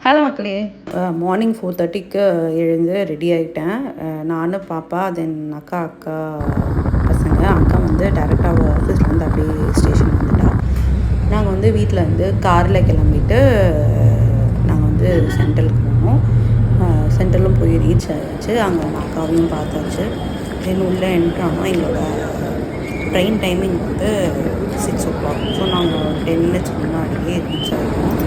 Hello மக்களே. Morning 4:30க்கு எழுந்து ready ஆகிட்டேன். நானும் பாப்பா தென் அக்கா பசங்க. அக்கா வந்து டேரெக்டாக ஆஃபீஸ்லேருந்து அப்படியே ஸ்டேஷன் வந்துட்டா. நாங்கள் வந்து வீட்டில் வந்து காரில் கிளம்பிட்டு நாங்கள் வந்து சென்ட்ரலுக்கு போனோம். சென்ட்ரலும் போய் ரீச் ஆகிடுச்சு. அங்கே அக்காவையும் பார்த்தாச்சு. தென் உள்ளே என்ட்ரானோம். எங்களோட ட்ரெயின் டைமிங் வந்து 6 o'clock. ஸோ நாங்கள் 10 minutes முன்னாடியே ரீச் ஆகிடுவோம்.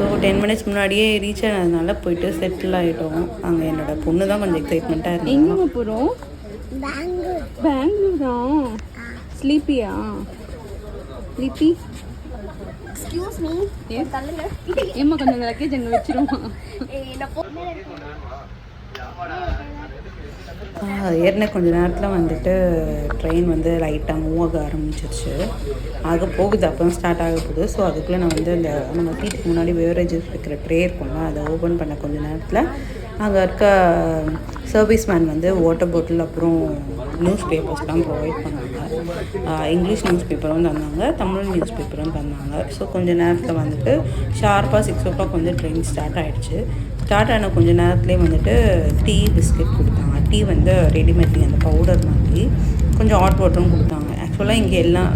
ஸோ 10 minutes முன்னாடியே ரீச் ஆனதுனால போயிட்டு செட்டில் ஆகிட்டோம். அங்கே என்னோட பொண்ணு தான் கொஞ்சம் எக்ஸைட்மெண்ட்டாக இருந்தோம். எங்கே போகிறோம்? பெங்களூரா? ஸ்லீப்பியா? ஸ்லீப்பி? எக்ஸ்கியூஸ் மீ, தள்ளுங்க. ஏம்மா கொஞ்சம் லக்கேஜ் அங்கே வச்சிருவோம். ஏறின கொஞ்ச நேரத்தில் வந்துட்டு ட்ரெயின் வந்து லைட்டாக மூவ் ஆக ஆரம்பிச்சிருச்சு. ஆக போகுது, அப்போ ஸ்டார்ட் ஆக போகுது. ஸோ அதுக்குள்ளே நான் வந்து இந்த நம்ம சீட்டுக்கு முன்னாடி பெவரேஜஸ் வைக்கிற ட்ரே இருக்கும்ல, அதை ஓப்பன் பண்ண கொஞ்ச நேரத்தில் அங்கே இருக்க சர்வீஸ் மேன் வந்து வாட்டர் பாட்டில் அப்புறம் நியூஸ் பேப்பர்ஸ்லாம் ப்ரொவைட் பண்ணாங்க. இங்கிலீஷ் நியூஸ் பேப்பரும் தந்தாங்க, தமிழ் நியூஸ் பேப்பரும் தந்தாங்க. ஸோ கொஞ்சம் நேரத்தில் வந்துட்டு ஷார்ப்பாக 6 o'clock வந்து ட்ரெயின் ஸ்டார்ட் ஆகிடுச்சு. ஸ்டார்ட் ஆன கொஞ்சம் நேரத்துலேயே வந்துட்டு டீ பிஸ்கெட் கொடுத்தாங்க. டீ வந்து ரெடிமேட் டீ, அந்த பவுடர் மாதிரி. கொஞ்சம் ஹாட் வாட்டரும் கொடுத்தாங்க. ஆக்சுவலாக இங்கே எல்லாம்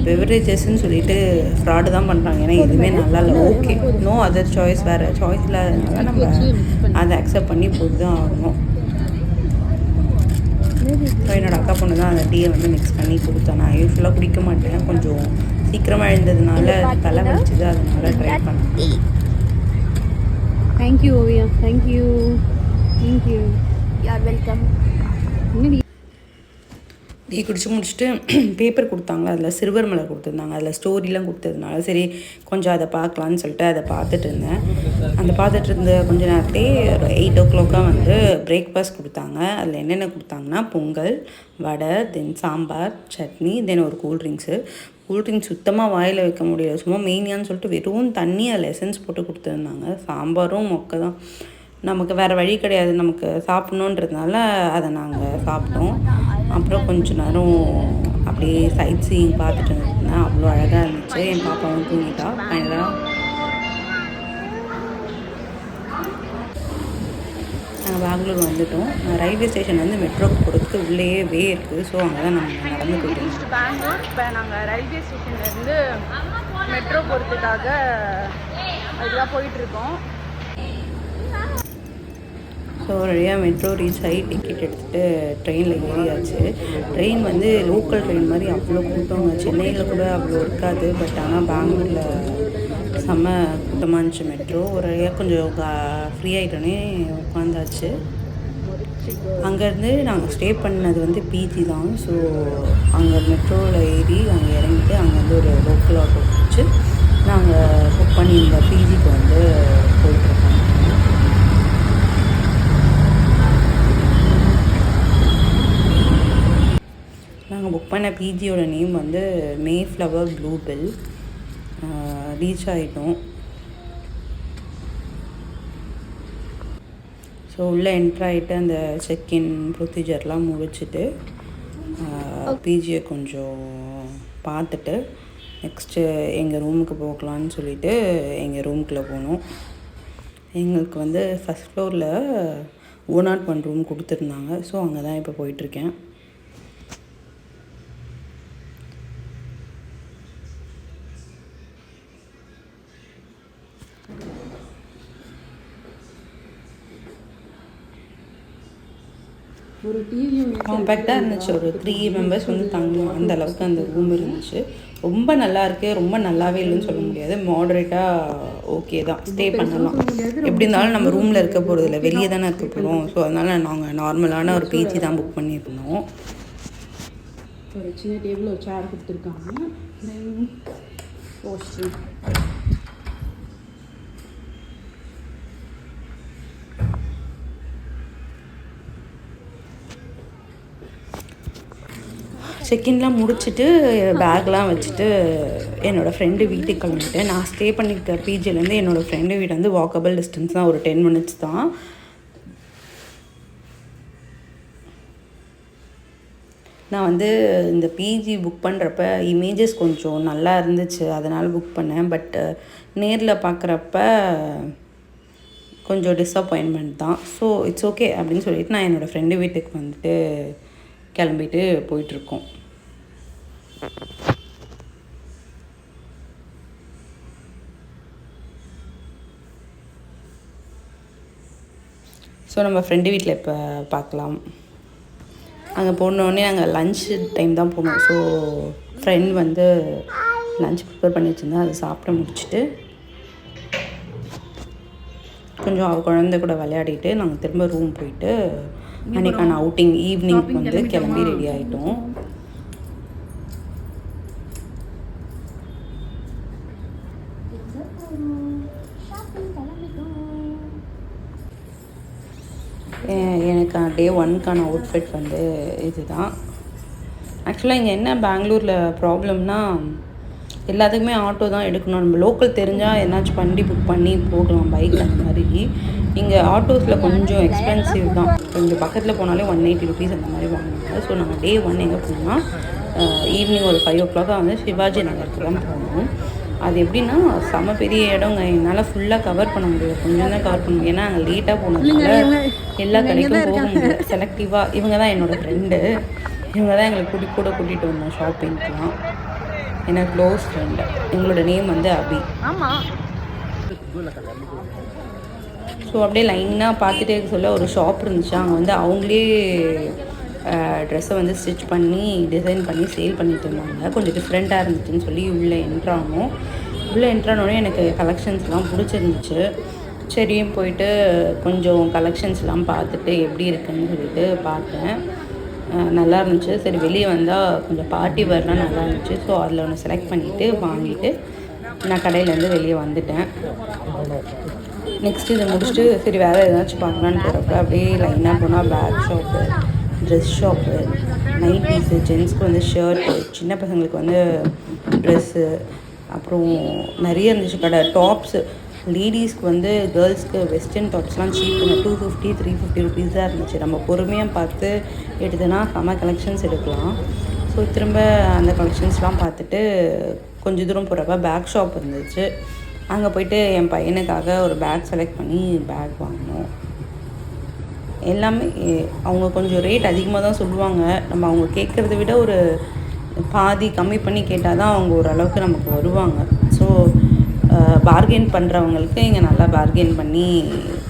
பெவரேஜஸ்ன்னு சொல்லிட்டு ஃப்ராடு தான் பண்ணுறாங்க. ஏன்னா எதுவுமே நல்லா இல்லை. ஓகே, நோ அதர் சாய்ஸ், வேறு சாய்ஸ் இல்லாததுனால நம்ம அதை அக்செப்ட் பண்ணி போட்டு தான் ஆகணும். ஸோ என்னோடய அக்கா பொண்ணு தான் அந்த டீயை வந்து மிக்ஸ் பண்ணி கொடுத்தேன். நான் யூஸ்வலாக குடிக்க மாட்டேன், கொஞ்சம் சீக்கிரமாக எழுந்ததுனால தலை வலிச்சுது, அதனால ட்ரை பண்ணேன். Thank you Oviya, thank you. தேங்க்யூ, யார் வெல்கம். டீ குடிச்சு முடிச்சுட்டு பேப்பர் கொடுத்தாங்க. அதில் சிறுவர் மலர் கொடுத்துருந்தாங்க. அதில் ஸ்டோரிலாம் கொடுத்ததுனால சரி கொஞ்சம் அதை பார்க்கலான்னு சொல்லிட்டு அதை பார்த்துட்டு இருந்தேன். அந்த பார்த்துட்டு இருந்த கொஞ்ச நேரத்துலேயே 8 o'clock வந்து பிரேக்ஃபாஸ்ட் கொடுத்தாங்க. அதில் என்னென்ன கொடுத்தாங்கன்னா பொங்கல், வடை, தென் சாம்பார், சட்னி, தென் ஒரு கூல்ட்ரிங்க்ஸ் சுத்தமாக வாயில் வைக்க முடியல. சும்மா மெயினியான்னு சொல்லிட்டு வெறும் தண்ணி அதில் எசன்ஸ் போட்டு கொடுத்துருந்தாங்க. சாம்பாரும் மொக்கை தான். நமக்கு வேறு வழி கிடையாது, நமக்கு சாப்பிட்ணுன்றதுனால அதை நாங்கள் சாப்பிட்டோம். அப்புறம் கொஞ்சம் நேரம் அப்படியே சைட் சீயிங் பார்த்துட்டு இருந்தேன். அவ்வளோ அழகாக இருந்துச்சு. என் பாப்பாவும் தூங்கிட்டா. ஃபைனலாக நாங்கள் பெங்களூர் வந்துவிட்டோம். ரயில்வே ஸ்டேஷன் வந்து மெட்ரோக்கு போகிறதுக்கு உள்ளேயே இருக்குது. ஸோ அங்கே தான் நம்ம நடந்து போயிட்டோம். பெங்களூர். இப்போ நாங்கள் ரயில்வே ஸ்டேஷன்லேருந்து மெட்ரோ போகிறதுக்காக அதுதான் போயிட்டுருக்கோம். ஸோ வழியாக மெட்ரோ ரீச் ஆகி டிக்கெட் எடுத்துகிட்டு ட்ரெயினில் ஏறியாச்சு. ட்ரெயின் வந்து லோக்கல் ட்ரெயின் மாதிரி அவ்வளோ கூட்டம். சென்னையில் கூட அவ்வளோ இருக்காது. பட் ஆனால் பெங்களூரில் செம்ம கூட்டமாக இருந்துச்சு மெட்ரோ. ஒரு வழியாக கொஞ்சம் ஃப்ரீ ஆகிட்டோன்னே உட்காந்தாச்சு. அங்கேருந்து நாங்கள் ஸ்டே பண்ணது வந்து பிஜி தான். ஸோ அங்கே மெட்ரோவில் ஏறி அங்கே இறங்கிட்டு அங்கேருந்து ஒரு லோக்கல் ஆட்டோ பிடிச்சி நாங்கள் புக் பண்ணி இந்த பிஜிக்கு வந்து போயிட்டுருக்கோம். நாங்கள் புக் பண்ண பிஜியோட நேம் வந்து மேஃப்ளவர் ப்ளூபெல். ரீச் ஆகிட்டோம். ஸோ உள்ளே என்ட்ராகிட்டு அந்த செக்இன் ப்ரொசீஜர்லாம் முடிச்சுட்டு பிஜியை கொஞ்சம் பார்த்துட்டு நெக்ஸ்ட்டு எங்கள் ரூமுக்கு போகலான்னு சொல்லிவிட்டு எங்கள் ரூமுக்குள்ளே போனோம். எங்களுக்கு வந்து ஃபஸ்ட் ஃப்ளோரில் 101 ரூம் கொடுத்துருந்தாங்க. ஸோ அங்கே தான் இப்போ போயிட்டுருக்கேன். ஒரு டிவியும் காம்பேக்டாக இருந்துச்சு. ஒரு 3 members வந்து தங்கணும், அந்த அளவுக்கு அந்த ரூம் இருந்துச்சு. ரொம்ப நல்லா இருக்குது, ரொம்ப நல்லாவே இல்லைன்னு சொல்ல முடியாது. மாடரேட்டாக ஓகே தான், ஸ்டே பண்ணலாம். எப்படி இருந்தாலும் நம்ம ரூமில் இருக்க போகிறது இல்லை, வெளியே தானே இருக்க போகிறோம். ஸோ அதனால் நாங்கள் நார்மலான ஒரு பிஜி தான் புக் பண்ணியிருந்தோம். ஒரு சின்ன டேபிள் ஒரு சேர் கொடுத்துருக்காங்க. செக்இன்லாம் முடிச்சுட்டு பேக்லாம் வச்சுட்டு என்னோடய ஃப்ரெண்டு வீட்டுக்கு கிளம்பிட்டேன். நான் ஸ்டே பண்ணியிருக்க பிஜிலேருந்து என்னோடய ஃப்ரெண்டு வீடு வந்து வாக்கபிள் டிஸ்டன்ஸ் தான், ஒரு 10 minutes தான். நான் வந்து இந்த பிஜி புக் பண்ணுறப்ப இமேஜஸ் கொஞ்சம் நல்லா இருந்துச்சு, அதனால் புக் பண்ணேன். பட் நேரில் பார்க்குறப்ப கொஞ்சம் டிஸப்பாயின்மெண்ட் தான். ஸோ இட்ஸ் ஓகே அப்படின்னு சொல்லிட்டு நான் என்னோடய ஃப்ரெண்டு வீட்டுக்கு வந்துட்டு கிளம்பிட்டு போயிட்டுருக்கோம். ஸோ நம்ம ஃப்ரெண்டு வீட்டில் இப்போ பார்க்கலாம். அங்கே போனோடனே நாங்கள் லன்ச் டைம் தான் போனோம். ஸோ ஃப்ரெண்ட் வந்து லன்ச் ப்ரிப்பேர் பண்ணி வச்சுருந்தா அதை சாப்பிட முடிச்சுட்டு கொஞ்சம் அவள் குழந்தை கூட விளையாடிட்டு நாங்கள் திரும்ப ரூம் போயிட்டு அன்றைக்கான அவுட்டிங் ஈவினிங் வந்து கிளம்பி ரெடி ஆகிட்டோம். எனக்கு டே 1க்கான அவுட்ஃபிட் வந்து இதுதான். ஆக்சுவலாக இங்கே என்ன பெங்களூரில் ப்ராப்ளம்னா எல்லாத்துக்குமே ஆட்டோ தான் எடுக்கணும். நம்ம லோக்கல் தெரிஞ்சால் என்னாச்சும் வண்டி புக் பண்ணி போகலாம், பைக் அந்த மாதிரி. இங்கே ஆட்டோஸில் கொஞ்சம் எக்ஸ்பென்சிவ் தான். கொஞ்சம் பக்கத்தில் போனாலே 180 rupees அந்த மாதிரி வாங்குவாங்க. ஸோ நாங்கள் டே 1 எங்கே போனோம்னா ஈவினிங் ஒரு 5 o'clock வந்து சிவாஜி நகருக்கு தான் போனோம். அது எப்படின்னா செம பெரிய இடங்க, என்னால் ஃபுல்லாக கவர் பண்ண முடியும், கொஞ்சம் தான் கவர் பண்ண முடியும். ஏன்னா அங்கே லேட்டாக போனதுனால எல்லா கடைக்கும் போக முடியும். செலக்டிவாக இவங்க தான் என்னோடய ஃப்ரெண்டு, இவங்க தான் எங்களை கூட்டிகிட்டு வந்தோம் ஷாப்பிங்க்கெலாம். எனக்கு க்ளோஸ் ஃப்ரெண்டு. எங்களோட நேம் வந்து அபி. ஆமாம். ஸோ அப்படியே லைனாக பார்த்துட்டே சொல்ல ஒரு ஷாப் இருந்துச்சு. அங்கே வந்து அவங்களே ட்ரெஸ்ஸை வந்து ஸ்டிச் பண்ணி டிசைன் பண்ணி சேல் பண்ணிட்டு இருந்தாங்க. கொஞ்சம் டிஃப்ரெண்ட்டாக இருந்துச்சுன்னு சொல்லி உள்ளே என்ட்ரானோடனே எனக்கு கலெக்ஷன்ஸ்லாம் பிடிச்சிருந்துச்சு. சரியும் போயிட்டு கொஞ்சம் கலெக்ஷன்ஸ்லாம் பார்த்துட்டு எப்படி இருக்குன்னு சொல்லிட்டு பார்த்தேன். நல்லா இருந்துச்சு. சரி வெளியே வந்தால் கொஞ்சம் பார்ட்டி வேர்லாம் நல்லா இருந்துச்சு. ஸோ அதில் ஒன்று செலக்ட் பண்ணிவிட்டு வாங்கிட்டு நான் கடையிலேருந்து வெளியே வந்துட்டேன். நெக்ஸ்ட்டு இதை முடிச்சுட்டு சரி வேறு ஏதாச்சும் பார்க்கலான்னு போகிறப்ப அப்படியே லைனாக போனால் back shop, dress shop, nighties, ஜென்ஸ்க்கு வந்து ஷர்ட்டு, சின்ன பசங்களுக்கு வந்து ட்ரெஸ்ஸு, அப்புறம் நிறைய இருந்துச்சு கடை. டாப்ஸு லேடிஸ்க்கு வந்து கேர்ள்ஸ்க்கு வெஸ்டர்ன் டாப்ஸ்லாம் சீப்புங்க, 250 350 rupees தான் இருந்துச்சு. நம்ம பொறுமையாக பார்த்து எடுத்தோன்னா செம கலெக்ஷன்ஸ் எடுக்கலாம். ஸோ திரும்ப அந்த கலெக்ஷன்ஸ்லாம் பார்த்துட்டு கொஞ்சம் தூரம் போகிறப்ப பேக் ஷாப் இருந்துச்சு. அங்கே போயிட்டு என் பையனுக்காக ஒரு பேக் செலக்ட் பண்ணி பேக் வாங்கினோம். எல்லாமே அவங்க கொஞ்சம் ரேட் அதிகமாக தான் சொல்லுவாங்க. நம்ம அவங்க கேட்குறத விட ஒரு பாதி கம்மி பண்ணி கேட்டால் தான் அவங்க ஓரளவுக்கு நமக்கு வருவாங்க. ஸோ பார்கெயின் பண்ணுறவங்களுக்கு இங்கே நல்லா பார்கெயின் பண்ணி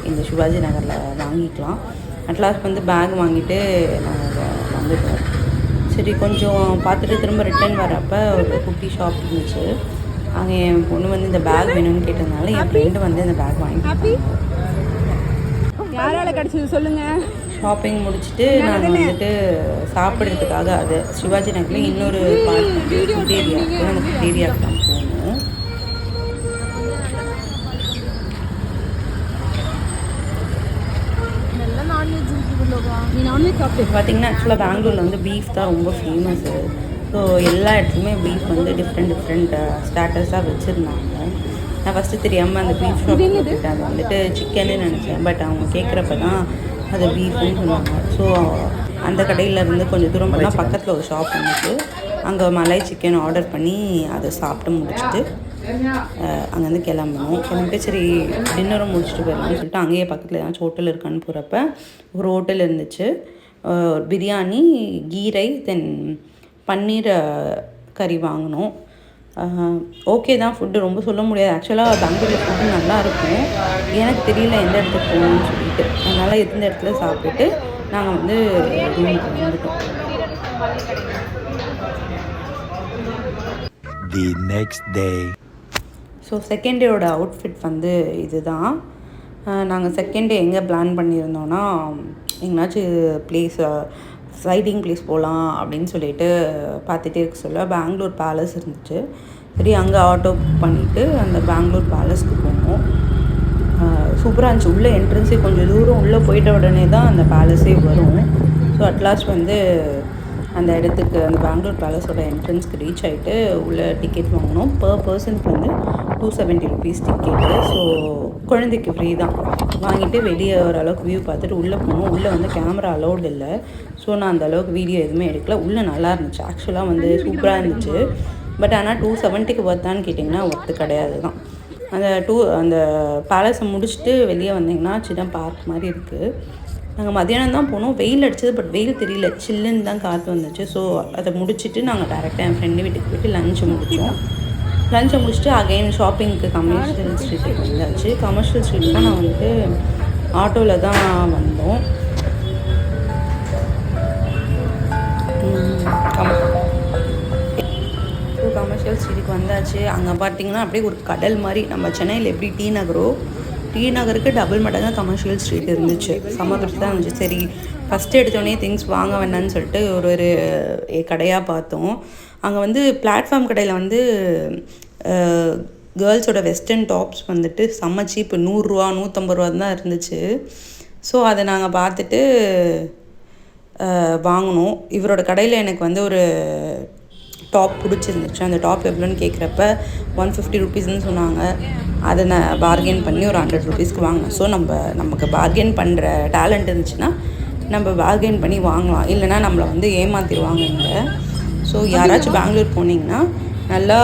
இந்த சிவாஜி நகரில் வாங்கிக்கலாம். அட்லாஸ்ட் வந்து பேக் வாங்கிட்டு நாங்கள் வந்துட்டோம். சரி கொஞ்சம் பார்த்துட்டு திரும்ப ரிட்டர்ன் வரப்போ ஒரு குட்டி ஷாப் இருந்துச்சு. அங்கே என் பொண்ணு வந்து இந்த பேக் வேணும்னு கேட்டதுனால என் ஃப்ரெண்டு வந்து இந்த பேக் வாங்கிட்டு யாரால கிடச்சிது சொல்லுங்கள். ஷாப்பிங் முடிச்சுட்டு நாங்கள் வந்துட்டு சாப்பிட்றதுக்காக அது சிவாஜி நகரில் இன்னொரு பார்க் வந்து ஃபுட் ஏரியா இருக்குது. அந்த ஃபுட் ஏரியாவுக்கு தான் போகணும். பார்த்தீங்கன்னா ஆக்சுவலாக பெங்களூரில் வந்து பீஃப் தான் ரொம்ப ஃபேமஸ்ஸு. ஸோ எல்லா இடத்துலையுமே பீஃப் வந்து டிஃப்ரெண்ட் ஸ்டாட்டஸாக வச்சுருந்தாங்க. நான் ஃபஸ்ட்டு தெரியாமல் அந்த பீஃப் ஷாப் போட்டுட்டு அது வந்துட்டு சிக்கன்னு நினச்சேன். பட் அவங்க கேட்குறப்ப தான் அது பீஃப்னு சொன்னாங்க. ஸோ அந்த கடையிலேருந்து கொஞ்சம் தூரம் போனால் பக்கத்தில் ஒரு ஷாப் இருந்துச்சு. அங்கே மலாய் சிக்கன் ஆர்டர் பண்ணி அதை சாப்பிட்டு முடிச்சுட்டு அங்கேருந்து கிளம்பிட்டு சரி டின்னரும் முடிச்சுட்டு போயிடலாம்னு சொல்லிட்டு அங்கேயே பக்கத்தில் ஏதாச்சும் ஹோட்டல் இருக்கான்னு போகிறப்ப ஒரு ஹோட்டல் இருந்துச்சு. பிரியாணி, கீ ரைஸ், தென் பன்னீர் கறி வாங்கினோம். ஓகே தான், ஃபுட்டு ரொம்ப சொல்ல முடியாது. ஆக்சுவலாக பெங்களூரில் ஃபுட்டு நல்லாயிருக்கும். எனக்கு தெரியல எந்த இடத்துக்கு போகணும்னு சொல்லிட்டு, அதனால் எந்த இடத்துல சாப்பிட்டுட்டு நாங்கள் வந்து ரூமுக்கு வந்துட்டோம். The next day. So second டேயோட அவுட்ஃபிட் வந்து இதுதான். நாங்கள் செகண்ட் டே எங்கே பிளான் பண்ணியிருந்தோன்னா எங்கேனாச்சும் சைட்டிங் பிளேஸ் போகலாம் அப்படின்னு சொல்லிட்டு பார்த்துட்டே இருக்க சொல்ல பெங்களூர் பேலஸ் இருந்துச்சு. சரி அங்கே ஆட்டோ புக் பண்ணிவிட்டு அந்த பெங்களூர் பேலஸ்க்கு போனோம். சூப்பராக இருந்துச்சு. உள்ளே என்ட்ரன்ஸே கொஞ்சம் தூரம் உள்ளே போயிட்ட உடனே தான் அந்த பேலஸே வரும். ஸோ அட்லாஸ்ட் வந்து அந்த இடத்துக்கு அந்த பெங்களூர் பேலஸோட என்ட்ரன்ஸ்க்கு ரீச் ஆகிட்டு உள்ளே டிக்கெட் வாங்கினோம். பர் பர்சனுக்கு வந்து 270 rupees டிக்கெட்டு. ஸோ குழந்தைக்கு ஃப்ரீ தான். வாங்கிட்டு வெளியே ஓரளவுக்கு வியூ பார்த்துட்டு உள்ளே போனோம். உள்ளே வந்து கேமரா அலௌடு இல்லை. ஸோ நான் அந்த அளவுக்கு வீடியோ எதுவுமே எடுக்கல. உள்ளே நல்லா இருந்துச்சு, ஆக்சுவலாக வந்து சூப்பராக இருந்துச்சு. பட் ஆனால் 270க்கு ஒர்த்தான்னு கேட்டிங்கன்னா ஒர்த்து கிடையாது தான். அந்த பேலஸை முடிச்சுட்டு வெளியே வந்தீங்கன்னா சின்ன பார்க் மாதிரி இருக்குது. நாங்கள் மத்தியானம் தான் போனோம். வெயில் அடிச்சது, பட் வெயில் தெரியல, சில்லுன்னு தான் காற்று வந்துச்சு. ஸோ அதை முடிச்சுட்டு நாங்கள் டேரெக்டாக என் ஃப்ரெண்டு வீட்டுக்கு போய்ட்டு லஞ்சை முடித்தோம். லஞ்சை முடிச்சுட்டு அகைன் ஷாப்பிங்க்கு கமர்ஷியல் ஸ்ட்ரீட்டுக்கு வந்தாச்சு. கமர்ஷியல் ஸ்ட்ரீட் தான் நான் வந்துட்டு ஆட்டோவில் தான் வந்தோம். கமர்ஷியல் ஸ்ட்ரீட்டுக்கு வந்தாச்சு. அங்கே பார்த்தீங்கன்னா அப்படியே ஒரு கடல் மாதிரி, நம்ம சென்னையில் எப்படி டி நகருக்கு டபுள் மடங்காக கமர்ஷியல் ஸ்ட்ரீட் இருந்துச்சு. சம்மபடி தான் இருந்துச்சு. சரி, ஃபஸ்ட்டு எடுத்தோடனே திங்ஸ் வாங்க வேண்டாம்னு சொல்லிட்டு ஒரு கடையாக பார்த்தோம். அங்கே வந்து பிளாட்ஃபார்ம் கடையில் வந்து கேர்ள்ஸோட வெஸ்டர்ன் டாப்ஸ் வந்துட்டு செம்ம சீப்பு, 100 ரூபா 150 ரூபா தான் இருந்துச்சு. ஸோ அதை நாங்கள் பார்த்துட்டு வாங்கினோம். இவரோட கடையில் எனக்கு வந்து ஒரு டாப் பிடிச்சிருந்துச்சு. அந்த டாப் எவ்வளோன்னு கேட்குறப்ப 150 rupeesன்னு சொன்னாங்க. அதை நான் பார்கெயின் பண்ணி ஒரு 100 rupeesக்கு வாங்கினேன். ஸோ நமக்கு பார்கெயின் பண்ணுற டேலண்ட் இருந்துச்சுன்னா நம்ம பார்கெயின் பண்ணி வாங்கலாம், இல்லைனா நம்மளை வந்து ஏமாற்றிடுவாங்கங்க. ஸோ யாராச்சும் பெங்களூர் போனீங்கன்னா நல்லா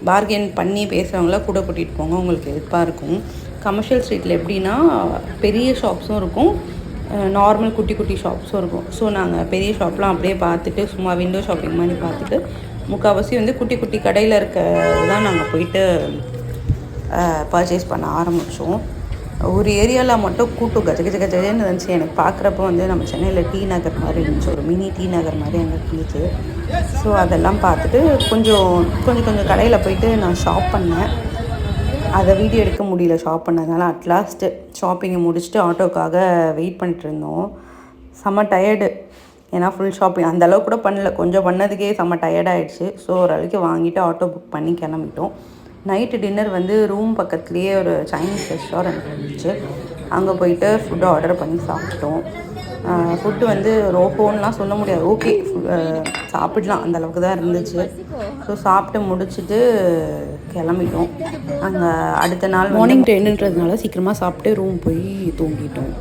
பார்கெயின் பண்ணி பேசுகிறவங்கள கூட கூட்டிகிட்டு போங்க, உங்களுக்கு ஹெல்ப்பாக இருக்கும். கமர்ஷியல் ஸ்ட்ரீட்டில் எப்படின்னா பெரிய ஷாப்ஸும் இருக்கும், நார்மல் குட்டி ஷாப்ஸும் இருக்கும். ஸோ நாங்கள் பெரிய ஷாப்லாம் அப்படியே பார்த்துட்டு சும்மா விண்டோ ஷாப்பிங் மாதிரி பார்த்துட்டு முக்கால்வாசி வந்து குட்டி கடையில் இருக்க தான் நாங்கள் போயிட்டு பர்ச்சேஸ் பண்ண ஆரம்பித்தோம். ஒரு ஏரியாவில் மட்டும் கஜன்னு இருந்துச்சு. எனக்கு பார்க்குறப்போ வந்து நம்ம சென்னையில் டி நகர் மாதிரி இருந்துச்சு, ஒரு மினி டி நகர் மாதிரி அங்கே இருந்துச்சு. ஸோ அதெல்லாம் பார்த்துட்டு கொஞ்சம் கடையில் போயிட்டு நான் ஷாப் பண்ணேன். அதை வீடியோ எடுக்க முடியல ஷாப் பண்ணதுனால. அட்லாஸ்ட்டு ஷாப்பிங்கை முடிச்சுட்டு ஆட்டோக்காக வெயிட் பண்ணிட்டு இருந்தோம். செம்ம டயர்டு, ஏன்னா ஃபுல் ஷாப்பிங் அந்தளவுக்கு கூட பண்ணல, கொஞ்சம் பண்ணதுக்கே செம்ம டயர்டாகிடுச்சு. ஸோ ஓரளவுக்கு வாங்கிட்டு ஆட்டோ புக் பண்ணி கிளம்பிட்டோம். நைட்டு டின்னர் வந்து ரூம் பக்கத்துலேயே ஒரு சைனீஸ் ரெஸ்டாரண்ட் இருந்துச்சு, அங்கே போயிட்டு ஃபுட்டு ஆர்டர் பண்ணி சாப்பிட்டோம். ஃபுட்டு வந்து ரோஹோன்லாம் சொல்ல முடியாது, ஓகே சாப்பிடலாம், அந்தளவுக்கு தான் இருந்துச்சு. ஸோ சாப்பிட்டு முடிச்சுட்டு கிளம்பிட்டோம். அங்கே அடுத்த நாள் மார்னிங் ட்ரெயின்ன்றதுனால சீக்கிரமாக சாப்பிட்டு ரூம் போய் தூங்கிட்டோம்.